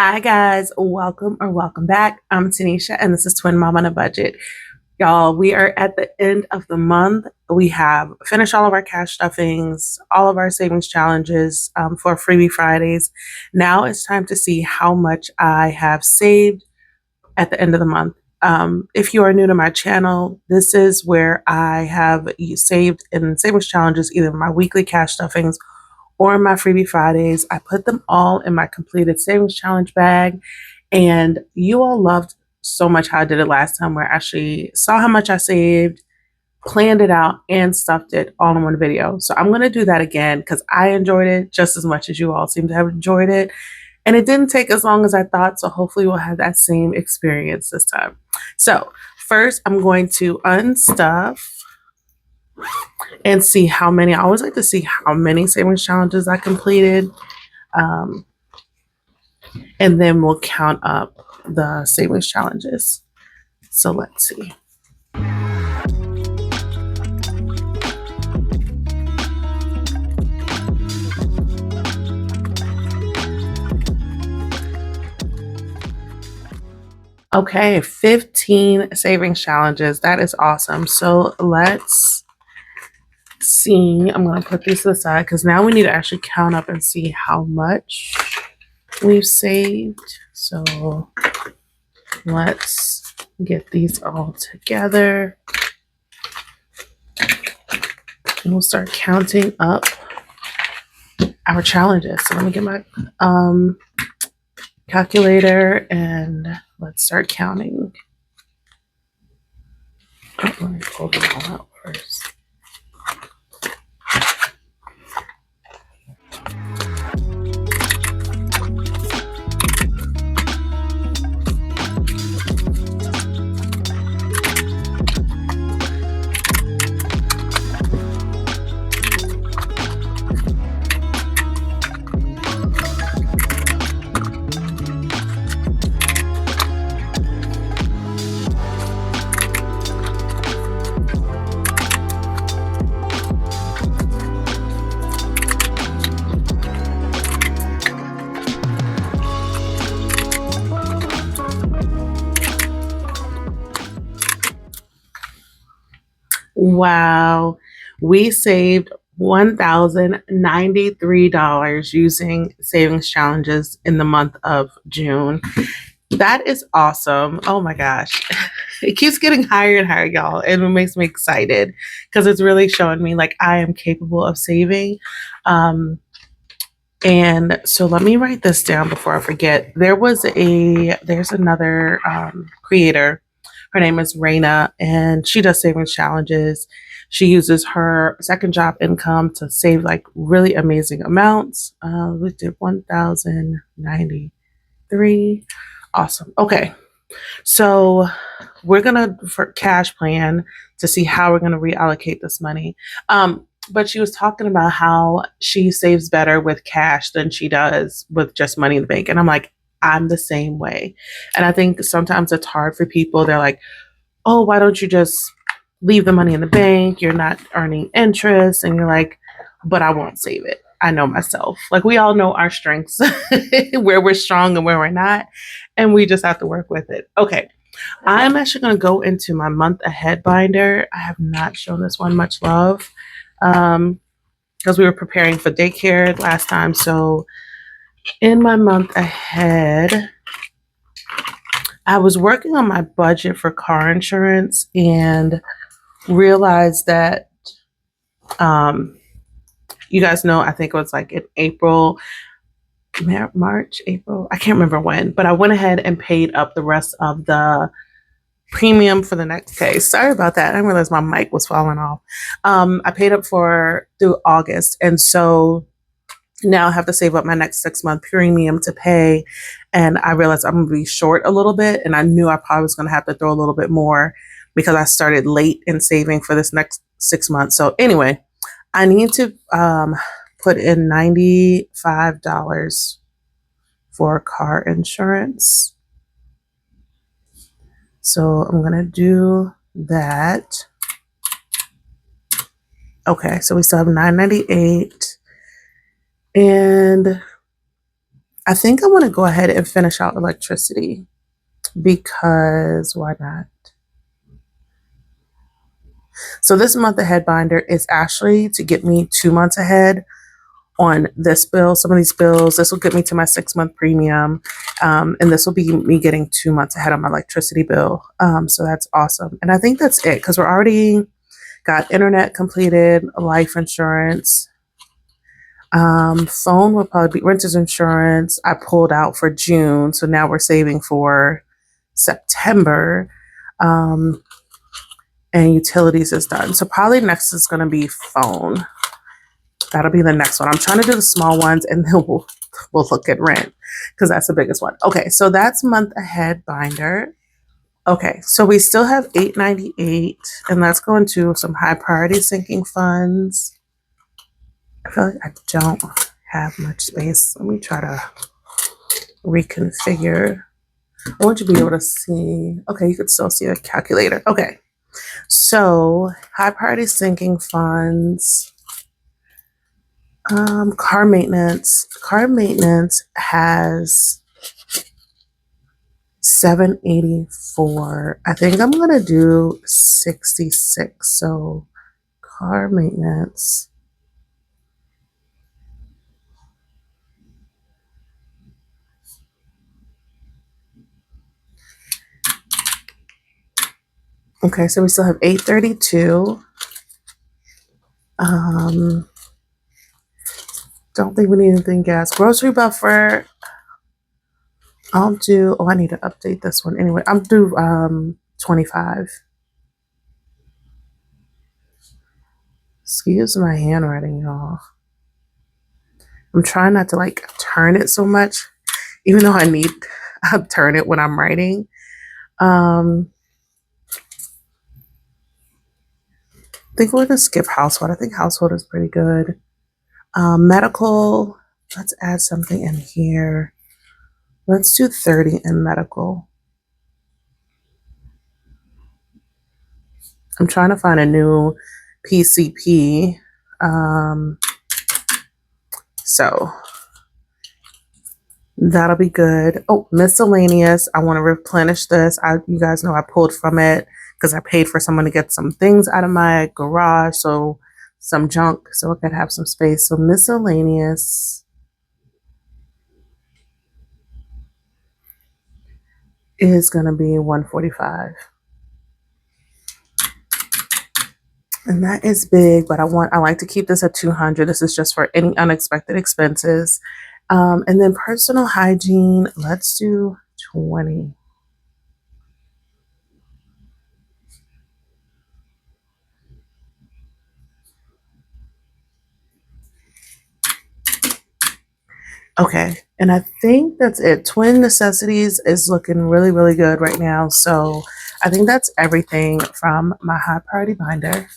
Hi guys, welcome back. I'm Tanisha and this is Twin Mom on a Budget. Y'all, we are at the end of the month. We have finished all of our cash stuffings, all of our savings challenges for Freebie Fridays. Now it's time to see how much I have saved at the end of the month. If you are new to my channel, this is where I have saved in savings challenges, either my weekly cash stuffings or my Freebie Fridays. I put them all in my completed savings challenge bag, and you all loved so much how I did it last time, where I actually saw how much I saved, planned it out, and stuffed it all in one video. So I'm going to do that again because I enjoyed it just as much as you all seem to have enjoyed it. And it didn't take as long as I thought, so hopefully we'll have that same experience this time. So first, I'm going to unstuff and see how many. I always like to see how many savings challenges I completed. Um, and then we'll count up the savings challenges. So let's see. Okay, 15 savings challenges. That is awesome. So let's see. I'm going to put these to the side because now we need to actually count up and see how much we've saved. So let's get these all together. And we'll start counting up our challenges. So let me get my calculator and let's start counting. Oh, let me pull them all out first. Wow, we saved $1,093 using savings challenges in the month of June. That is awesome. Oh my gosh. It keeps getting higher and higher, y'all, and it makes me excited because it's really showing me like I am capable of saving. And so let me write this down before I forget. There's another creator. Her name is Raina, and she does savings challenges. She uses her second job income to save like really amazing amounts. We did 1,093. Awesome. Okay. So we're gonna for cash plan to see how we're gonna reallocate this money. But she was talking about how she saves better with cash than she does with just money in the bank. And I'm like, I'm the same way. And I think sometimes it's hard for people. They're like, oh, why don't you just leave the money in the bank? You're not earning interest. And you're like, but I won't save it. I know myself. Like we all know our strengths, where we're strong and where we're not. And we just have to work with it. Okay. I'm actually going to go into my month ahead binder. I have not shown this one much love because we were preparing for daycare last time. So in my month ahead, I was working on my budget for car insurance and realized that you guys know, I think it was like in April, March, April, I can't remember when, but I went ahead and paid up the rest of the premium for the next case. Sorry about that. I didn't realize my mic was falling off. I paid up through August. And so now I have to save up my next 6-month premium to pay. And I realized I'm going to be short a little bit. And I knew I probably was going to have to throw a little bit more because I started late in saving for this next 6 months. So anyway, I need to put in $95 for car insurance. So I'm going to do that. Okay, so we still have $9.98. And I think I want to go ahead and finish out electricity because why not? So this month ahead binder is actually to get me 2 months ahead on this bill. Some of these bills, this will get me to my 6 month premium. And this will be me getting 2 months ahead on my electricity bill. So that's awesome. And I think that's it because we're already got internet completed, life insurance. Phone will probably be renter's insurance. I pulled out for June. So now we're saving for September. And utilities is done. So probably next is going to be phone. That'll be the next one. I'm trying to do the small ones and then we'll look at rent because that's the biggest one. Okay, so that's month ahead binder. Okay, so we still have $898 and that's going to some high priority sinking funds. I feel like I don't have much space. Let me try to reconfigure. I want you to be able to see. Okay, you could still see a calculator. Okay, so high priority sinking funds. Car maintenance. Car maintenance has 784. I think I'm gonna do 66. So car maintenance. Okay, so we still have 832. Don't think we need anything gas. Grocery buffer. I'll do. Oh, I need to update this one anyway. I'll do 25. Excuse my handwriting, y'all. I'm trying not to like turn it so much, even though I turn it when I'm writing. I think we're gonna skip household. I think household is pretty good. Medical. Let's add something in here. Let's do 30 in medical. I'm trying to find a new PCP. So that'll be good. Oh, miscellaneous. I want to replenish this. You guys know I pulled from it because I paid for someone to get some things out of my garage. So some junk so I could have some space. So miscellaneous is going to be 145. And that is big, but I like to keep this at 200. This is just for any unexpected expenses. And then personal hygiene, let's do 20. Okay, and I think that's it. Twin necessities is looking really, really good right now. So I think that's everything from my high priority binder.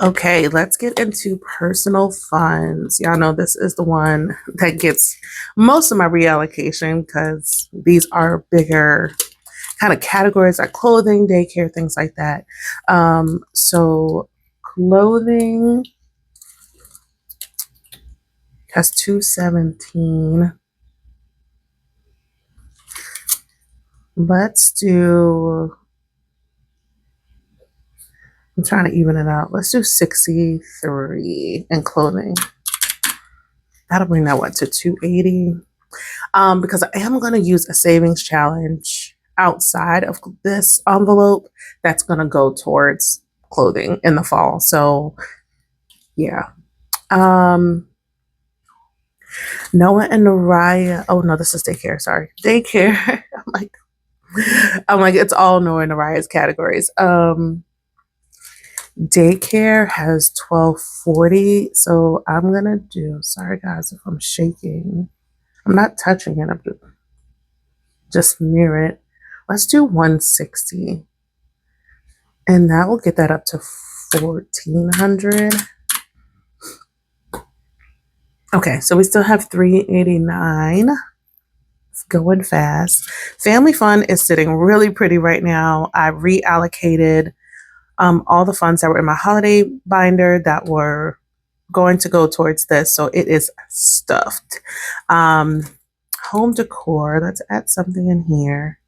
Okay, let's get into personal funds. Y'all know this is the one that gets most of my reallocation because these are bigger kind of categories like clothing, daycare, things like that. So clothing has 217. Let's do, I'm trying to even it out. Let's do 63 in clothing. That'll bring that one to 280. Because I am going to use a savings challenge outside of this envelope that's going to go towards clothing in the fall. So yeah. Noah and Naraya. Oh no, this is daycare. Sorry, daycare. I'm like, it's all Noah and Naraya's categories. Daycare has 1240. So I'm gonna do. Sorry guys if I'm shaking. I'm not touching it. I'm just near it. Let's do 160, and that will get that up to 1400. Okay, so we still have 389. It's going fast. Family fund is sitting really pretty right now. I reallocated all the funds that were in my holiday binder that were going to go towards this, so it is stuffed. Home decor, let's add something in here.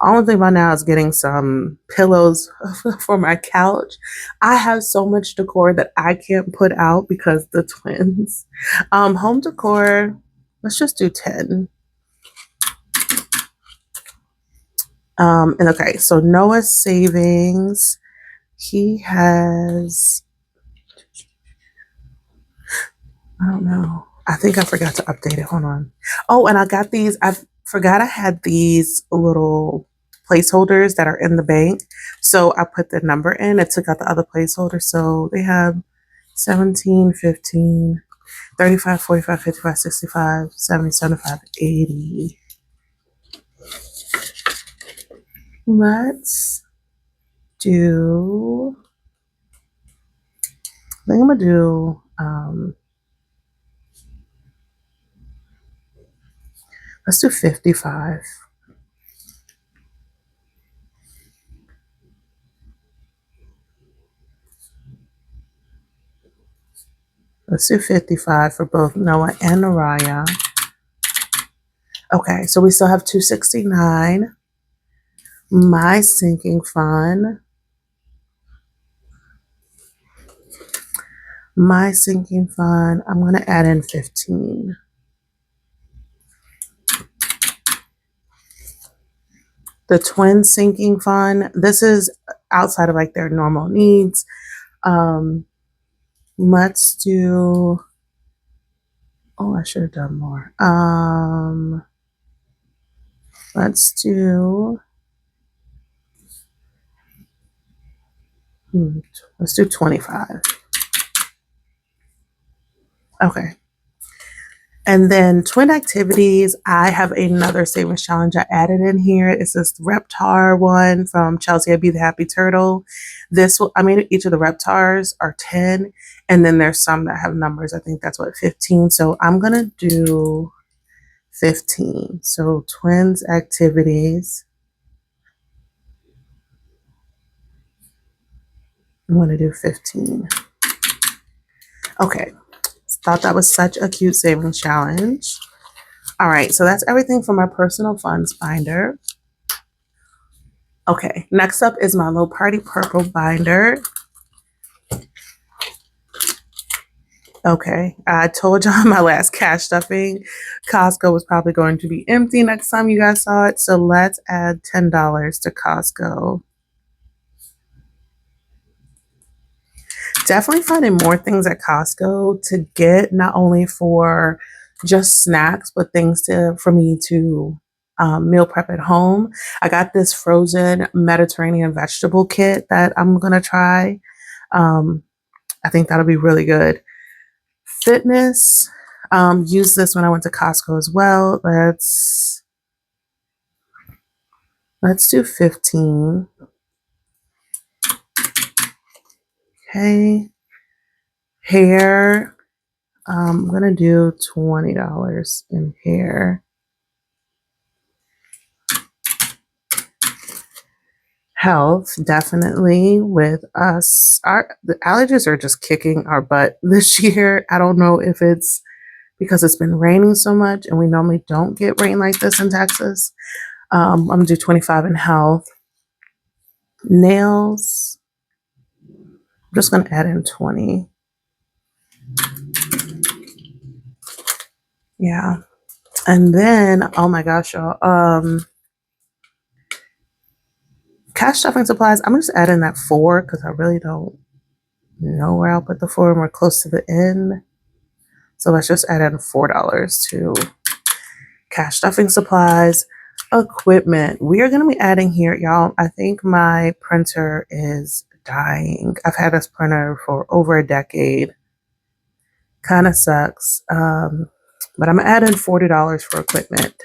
Only thing right now is getting some pillows for my couch. I have so much decor that I can't put out because the twins. Home decor, let's just do 10. And okay, so Noah's savings, he has, I don't know. I think I forgot to update it. Hold on. Oh, and I got these. I forgot I had these little placeholders that are in the bank. So I put the number in. It took out the other placeholder. So they have 17, 15, 35, 45, 55, 65, 70, 75, 80. Let's do, I think I'm going to do, let's do 55. Let's do 55 for both Noah and Naraya. Okay, so we still have 269. My sinking fund. My sinking fund, I'm going to add in 15. The twin sinking fund, this is outside of like their normal needs. Let's do, oh, I should have done more. Let's do, let's do 25. Okay. And then twin activities, I have another savings challenge I added in here. It's this Reptar one from Chelsea, I'd Be the Happy Turtle. This will, I mean, each of the Reptars are 10. And then there's some that have numbers. I think that's what, 15. So I'm going to do 15. So twins activities. I'm going to do 15. Okay. Thought that was such a cute savings challenge. All right, so that's everything for my personal funds binder. Okay, next up is my low party purple binder. Okay, I told y'all my last cash stuffing, Costco was probably going to be empty next time you guys saw it. So let's add $10 to Costco. Definitely finding more things at Costco to get, not only for just snacks, but things for me to meal prep at home. I got this frozen Mediterranean vegetable kit that I'm going to try. I think that'll be really good. Fitness, use this when I went to Costco as well. Let's do 15. Okay. Hair, I'm going to do $20 in hair. Health, definitely with us. The allergies are just kicking our butt this year. I don't know if it's because it's been raining so much and we normally don't get rain like this in Texas. I'm going to do 25 in health. Nails, I'm just going to add in 20. Yeah. And then, oh my gosh, y'all. Cash stuffing supplies, I'm just adding that 4 because I really don't know where I'll put the 4 and we're close to the end. So let's just add in $4 to cash stuffing supplies. Equipment, we are going to be adding here, y'all. I think my printer is dying. I've had this printer for over a decade. Kind of sucks. But I'm adding $40 for equipment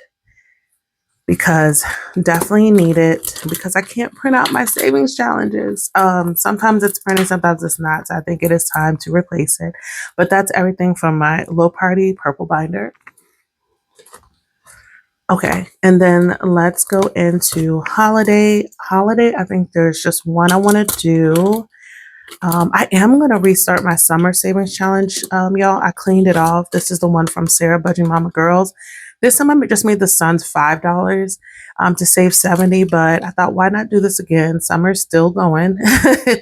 because definitely need it because I can't print out my savings challenges. Sometimes it's printing, sometimes it's not. So I think it is time to replace it. But that's everything from my low party purple binder. Okay, and then let's go into holiday. Holiday, I think there's just one I want to do. I am going to restart my summer savings challenge, y'all. I cleaned it off. This is the one from Sarah Budging Mama Girls. This time I just made the sons $5 to save 70, but I thought, why not do this again? Summer's still going.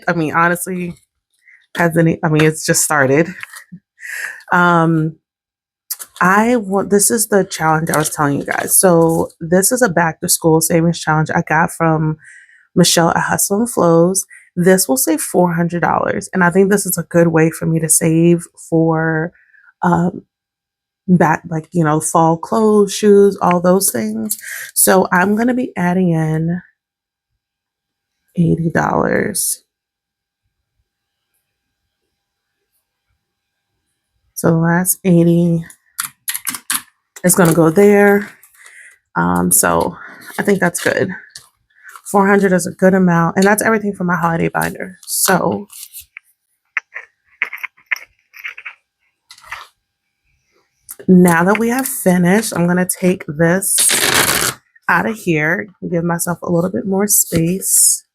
I mean, honestly, it's just started. This is the challenge I was telling you guys. So this is a back to school savings challenge I got from Michelle at Hustle and Flows. This will save $400. And I think this is a good way for me to save for um, fall clothes, shoes, all those things. So I'm going to be adding in $80. So the last 80 is going to go there. So I think that's good. 400 is a good amount, and that's everything for my holiday binder. So now that we have finished, I'm going to take this out of here, give myself a little bit more space.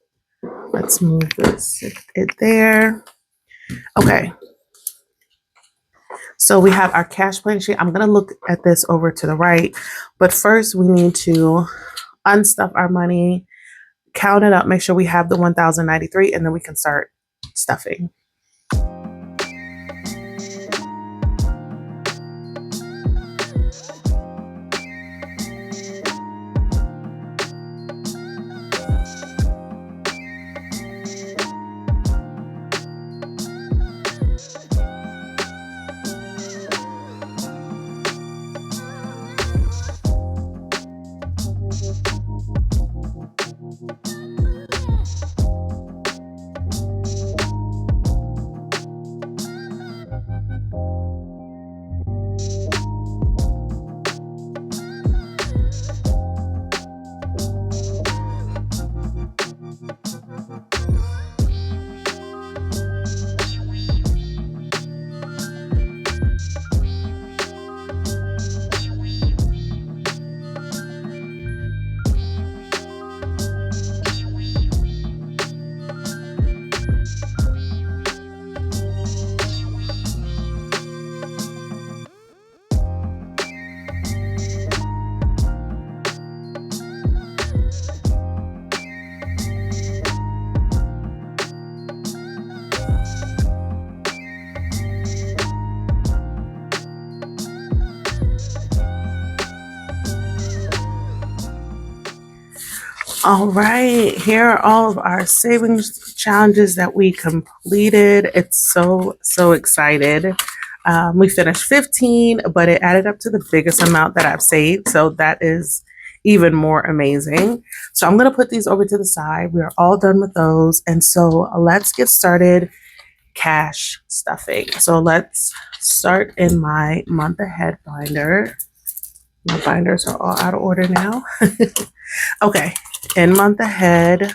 Let's move this, it there. Okay. So we have our cash plan sheet. I'm going to look at this over to the right, but first we need to unstuff our money, count it up, make sure we have the 1,093, and then we can start stuffing. All right, here are all of our savings challenges that we completed. It's so excited. We finished 15, but it added up to the biggest amount that I've saved. So that is even more amazing. So I'm going to put these over to the side. We are all done with those. And so let's get started cash stuffing. So let's start in my month ahead binder. My binders are all out of order now. Okay, in month ahead,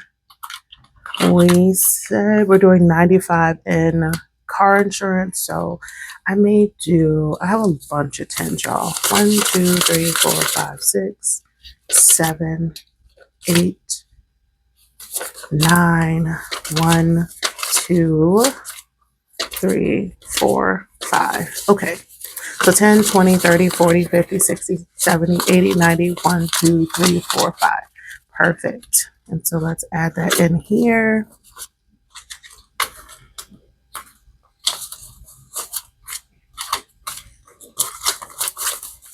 we said we're doing 95 in car insurance. So I have a bunch of tens, y'all. 1, 2, 3, 4, 5, 6, 7, 8, 9, 1, 2, 3, 4, 5. Okay. So 10, 20, 30, 40, 50, 60, 70, 80, 90, 1, 2, 3, 4, 5. Perfect. And so let's add that in here.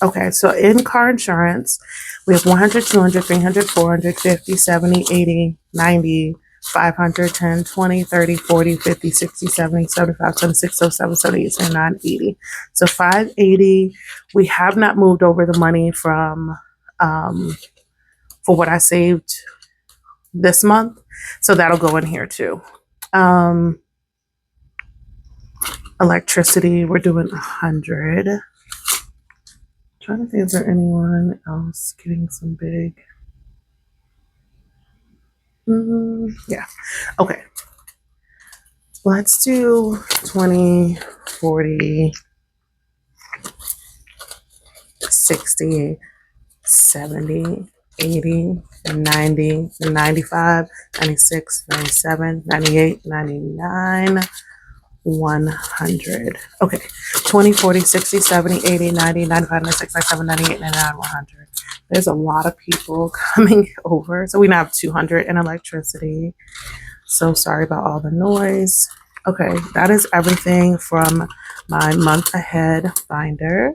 Okay, so in car insurance, we have 100, 200, 300, 400, 50, 70, 80, 90, 500, 10, 20, 30, 40, 50, 60, 70, 75, 76, 77, 78, 79, 80. So 580. We have not moved over the money from for what I saved this month. So that'll go in here too. Electricity, we're doing 100. Trying to think, is there anyone else getting some big? Yeah. Okay. Let's do 20, 40, 60, 70, 80, 90, 95, 96, 97, 98, 99, 100. Okay, 20, 40, 60, 70, 80, 90, 95, 96, 97, 98, 99, 100. There's a lot of people coming over. So we now have 200 in electricity. So sorry about all the noise. Okay, that is everything from my month ahead binder.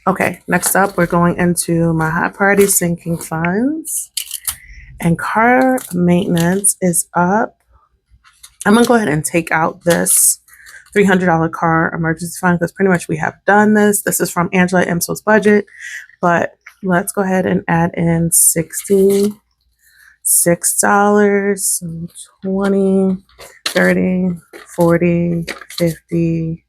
Okay, next up, we're going into my high priority sinking funds. And car maintenance is up. I'm going to go ahead and take out this $300 car emergency fund because pretty much we have done this. This is from Angela Emso's budget, but let's go ahead and add in $66. So 20, 30, 40, 50,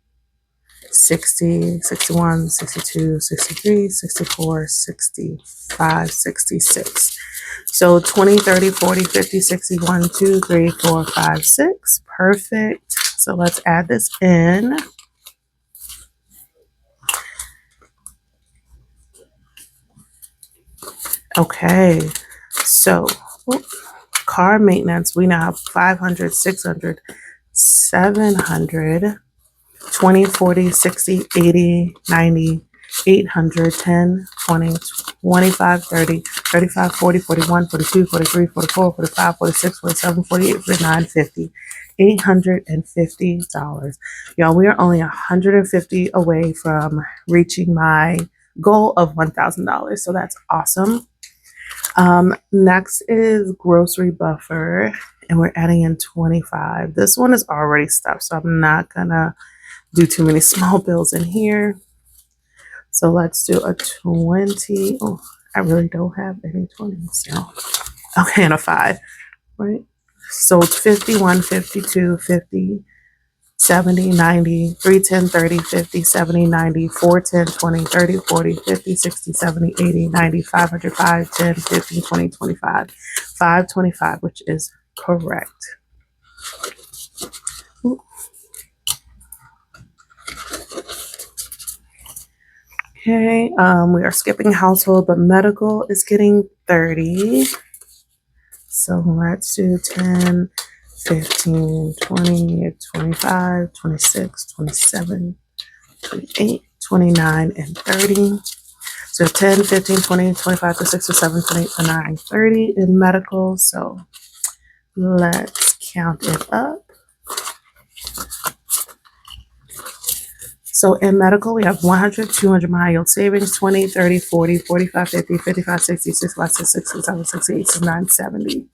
60, 61, 62, 63, 64, 65, 66. So 20, 30, 40, 50, 60, 1, 2, 3, 4, 5, 6. Perfect. So let's add this in. Okay. So car maintenance, we now have 500, 600, 700. 20, 40, 60, 80, 90, 800, 10, 20, 25, 30, 35, 40, 41, 42, 43, 44, 45, 46, 47, 48, 49, 50. $850. Y'all, we are only 150 away from reaching my goal of $1,000. So that's awesome. Next is grocery buffer, and we're adding in 25. This one is already stuffed, so I'm not gonna do too many small bills in here. So let's do a 20. Oh, I really don't have any 20s. So, okay, and a 5, right? So it's 51, 52, 50, 70, 90, 3, 10, 30, 50, 70, 90, 4, 10, 20, 30, 40, 50, 60, 70, 80, 90, 500, 5, 10, 15, 20, 25, 525, which is correct. Ooh. Okay, we are skipping household, but medical is getting 30. So let's do 10, 15, 20, 25, 26, 27, 28, 29, and 30. So 10, 15, 20, 25, 26, 27, 28, 29, 30 in medical. So let's count it up. So in medical, we have 100, 200 high yield savings, 20, 30, 40, 45, 50, 55, 60, 65, 67, 68, 69, 70.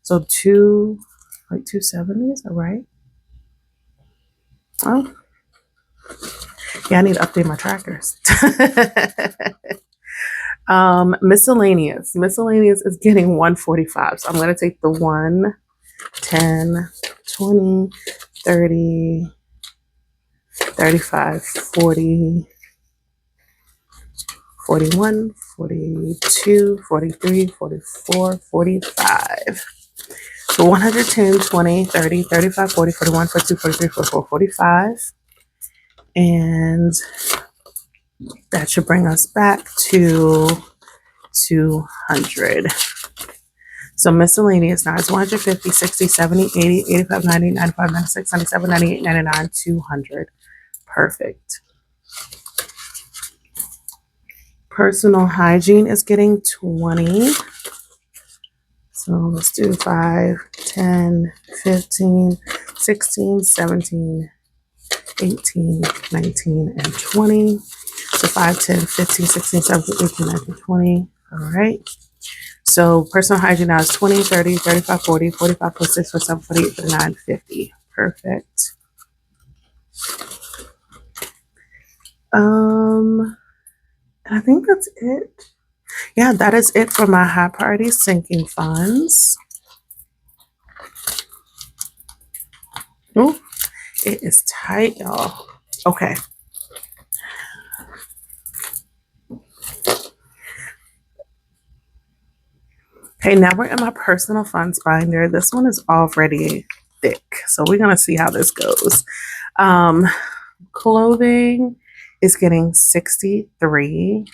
So 270, is that right? Oh, yeah, I need to update my trackers. Miscellaneous. Miscellaneous is getting 145. So I'm going to take the 1, 10, 20, 30, 35, 40, 41, 42, 43, 44, 45. So 110, 20, 30, 35, 40, 41, 42, 43, 44, 45. And that should bring us back to 200. So miscellaneous now is 150, 60, 70, 80, 85, 90, 95, 96, 97, 98, 99, 200. Perfect. Personal hygiene is getting 20. So let's do 5, 10, 15, 16, 17, 18, 19, and 20. So 5, 10, 15, 16, 17, 18, 19, 20. All right. So personal hygiene now is 20, 30, 35, 40, 45, 46, 47, 48, 49, 50. Perfect. I think that's it. Yeah, that is it for my high priority sinking funds. Oh, it is tight, y'all. Okay. Okay, now we're in my personal funds binder. This one is already thick. So we're going to see how this goes. Clothing is getting 63.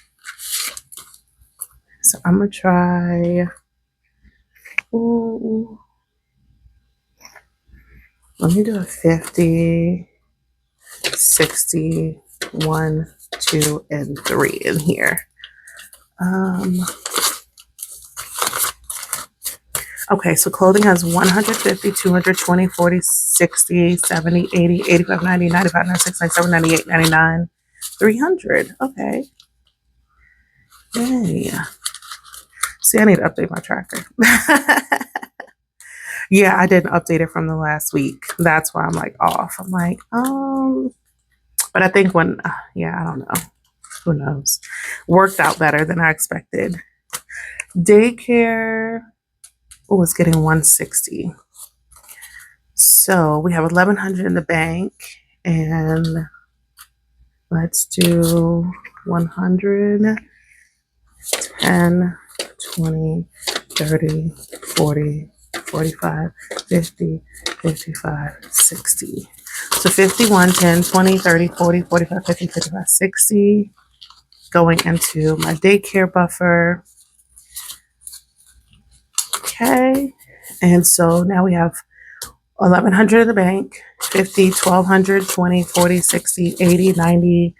So I'm going to try. Ooh, let me do a 50, 60, 1, 2, and 3 in here. Okay, so clothing has 150, 220, 40, 60, 70, 80, 85, 90, 95, 96, 97, 98, 99, 300. Okay. Yay. See, I need to update my tracker. Yeah, I didn't update it from the last week. That's why I'm like off. I'm like, but I think yeah, I don't know. Who knows? Worked out better than I expected. Daycare was getting 160. So we have 1100 in the bank, and let's do 100, 10, 20, 30, 40, 45, 50, 55, 60. So 51, 10, 20, 30, 40, 45, 50, 55, 60 going into my daycare buffer. Okay. And so now we have 1100 in the bank, 50, 1200, 20, 40, 60, 80, 90,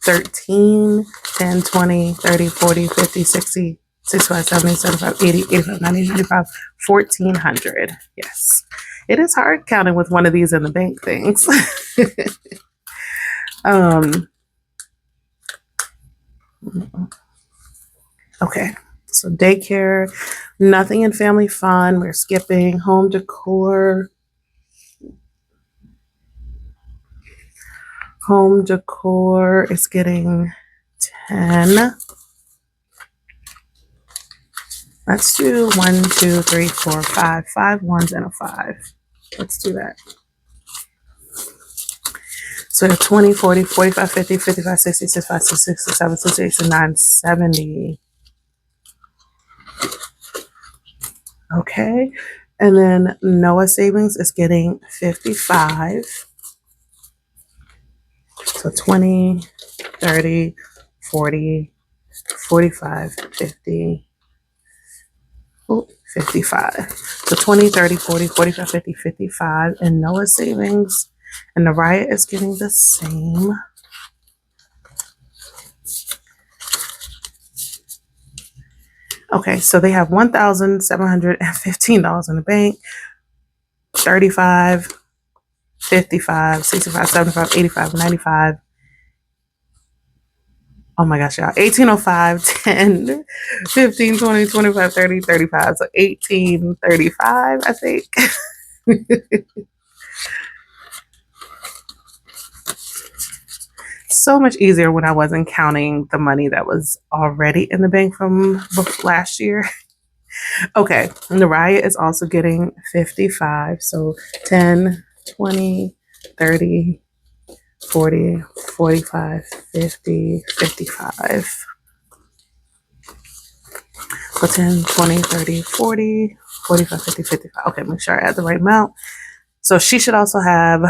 13, 10, 20, 30, 40, 50, 60, 65, 70, 75, 80, 85, 90, 95, 1400. Yes. It is hard counting with one of these in the bank things. Okay. So daycare, nothing in family fun. We're skipping home decor. Home decor is getting 10. Let's do 1, 2, 3, 4, 5. 5 ones and a 5. Let's do that. So we have 20, 40, 45, 50, 55, 60, 65, 67, 68, 69, 70. Okay. And then Noah Savings is getting 55. So 20, 30, 40, 45, 50, 55. So 20, 30, 40, 45, 50, 55. And Noah Savings. And Naraya is getting the same. Okay, so they have $1,715 in the bank. 35, 55, 65, 75, 85, 95. Oh my gosh, y'all. 1805, 10, 15, 20, 25, 30, 35. So 1835, I think. So much easier when I wasn't counting the money that was already in the bank from last year. Okay, Naraya is also getting 55. So 10, 20, 30, 40, 45, 50, 55. So 10, 20, 30, 40, 45, 50, 55. Okay, make sure I add the right amount. So she should also have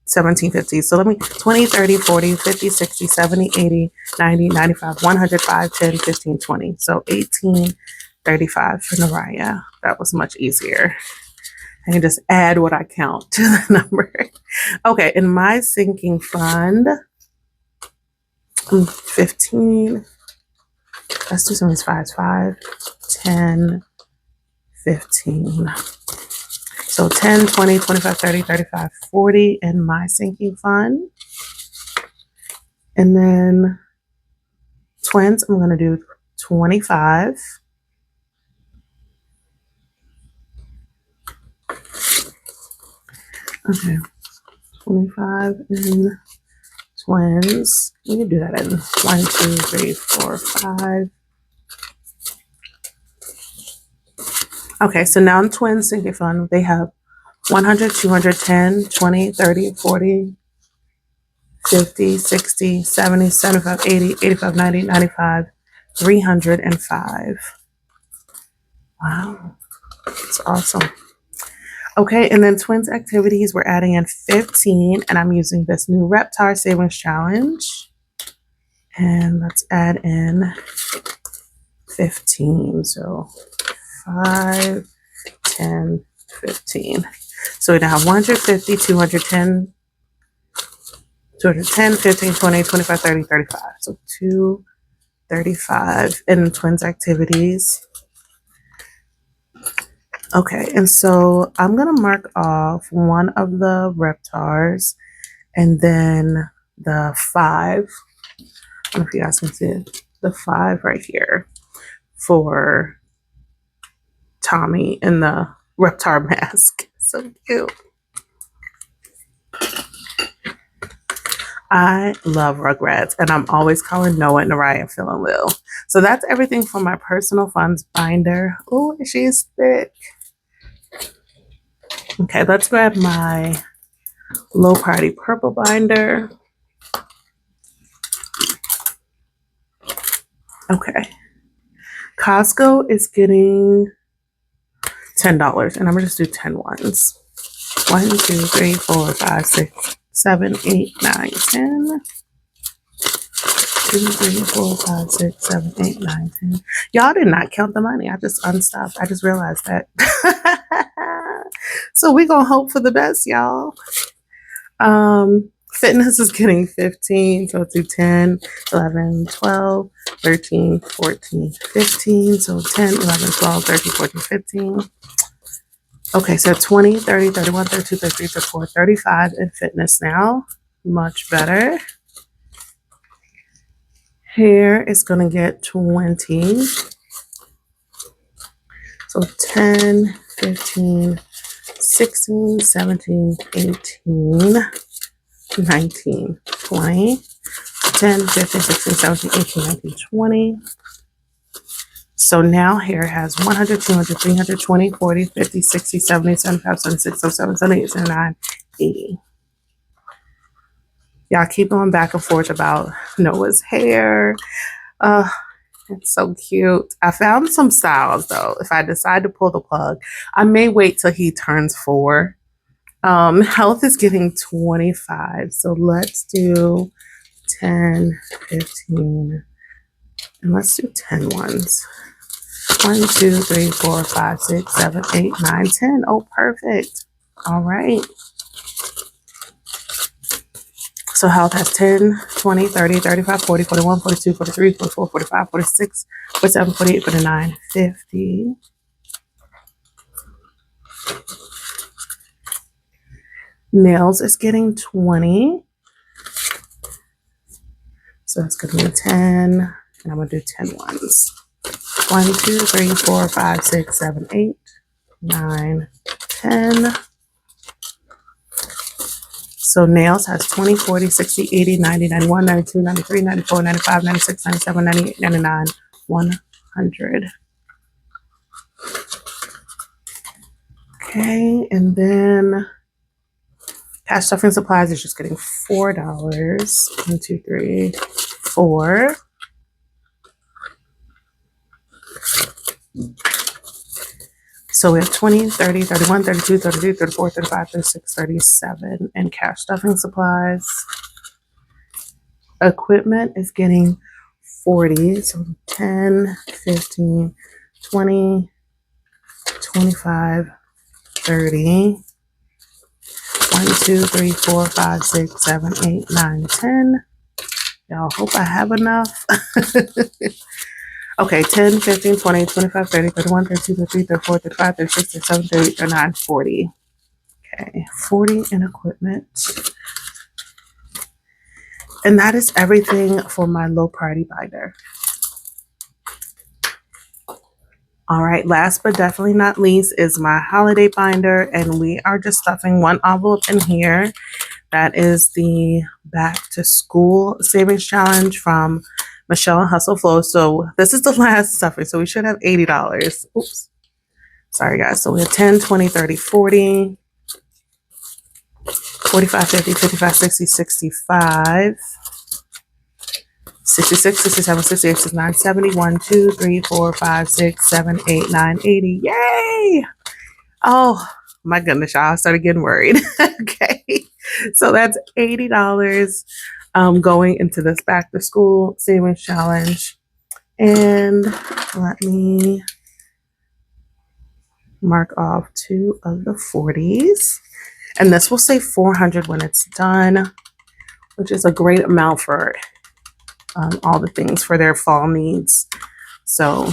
1750. So let me 20, 30, 40, 50, 60, 70, 80, 90, 95, 100, 5, 10, 15, 20. So 1835 for Naraya. That was much easier. I can just add what I count to the number. Okay, in my sinking fund, 15. Let's do some of these fives. 5, 10, 15. So 10, 20, 25, 30, 35, 40 in my sinking fund. And then twins, I'm going to do 25. Okay, 25 in twins. We can do that in 1, 2, 3, 4, 5. Okay, so now in twins sinking fund, they have 100, 200, 10, 20, 30, 40, 50, 60, 70, 75, 80, 85, 90, 95, 305. Wow, that's awesome. Okay, and then twins activities, we're adding in 15, and I'm using this new Reptar Savings Challenge. And let's add in 15. So 5, 10, 15. So we now have 150, 210, 210, 15, 20, 25, 30, 35. So 235 in twins activities. Okay, and so I'm going to mark off one of the Reptars and then the 5. I don't know if you guys can see the 5 right here for Tommy in the Reptar mask. So cute. I love Rugrats, and I'm always calling Noah and Naraya feeling Lil. So that's everything for my personal funds binder. Oh, she's thick. Okay, let's grab my low party purple binder. Okay. Costco is getting $10, and I'm gonna just do 10 ones. 1, 2, 3, 4, 5, 6, 7, 8, 9, 10. 2, 3, 4, 5, 6, 7, 8, 9, 10. Y'all did not count the money. I just unstuffed. I just realized that. So we gonna hope for the best, y'all. Fitness is getting 15, so let's do 10, 11, 12, 13, 14, 15. So 10, 11, 12, 13, 14, 15. Okay, so 20, 30, 31, 32, 33, 34, 35 in fitness now. Much better. Hair is going to get 20. So 10, 15, 16, 17, 18, 19, 20. 10, 15, 16, 17, 18, 19, 20. So now hair has 100, 200, 300, 20, 40, 50, 60, 70, 75, 76, 77, 78, 79, 80. Y'all keep going back and forth about Noah's hair. It's so cute. I found some styles though. If I decide to pull the plug, I may wait till he turns 4. Health is getting 25. So let's do 10, 15, and let's do 10 ones. 1, 2, 3, 4, 5, 6, 7, 8, 9, 10. Oh, perfect. All right. So health has 10, 20, 30, 35, 40, 41, 42, 43, 44, 45, 46, 47, 48, 49, 50. Nails is getting 20. So that's going to be 10. And I'm going to do 10 ones. 1, 2, 3, 4, 5, 6, 7, 8, 9, 10. So nails has 20, 40, 60, 80, 90, 91, 92, 93, 94, 95, 96, 97, 98, 99, 100. Okay, and then cash stuffing supplies is just getting $4. 1, 2, 3, 4. So we have 20, 30, 31, 32, 33, 34, 35, 36, 37 in cash stuffing supplies. Equipment is getting 40. So 10, 15, 20, 25, 30. 1, 2, 3, 4, 5, 6, 7, 8, 9, 10. Y'all hope I have enough. Okay, 10, 15, 20, 25, 30, 31, 32, 33, 34, 35, 36, 37, 38, 39, 40. Okay, 40 in equipment. And that is everything for my low party binder. All right, last but definitely not least is my holiday binder, and we are just stuffing one envelope in here. That is the back to school savings challenge from Michelle and Hustle Flow. So this is the last stuffing, so we should have $80. Oops. Sorry guys. So we have 10, 20, 30, 40, 45, 50, 55, 60, 65. 66, 67, 68, 69, 70, 1, 2, 3, 4, 5, 6, 7, 8, 9, 80. Yay! Oh, My goodness, y'all, I started getting worried. Okay. So that's $80 going into this back to school savings challenge. And let me mark off 2 of the 40s. And this will say 400 when it's done, which is a great amount for all the things for their fall needs. So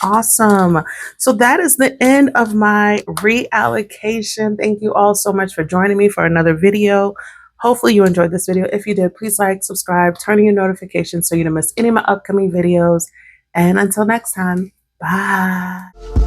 awesome. So that is the end of my reallocation. Thank you all so much for joining me for another video. Hopefully you enjoyed this video. If you did, please like, subscribe, turn on your notifications so you don't miss any of my upcoming videos. And until next time, bye.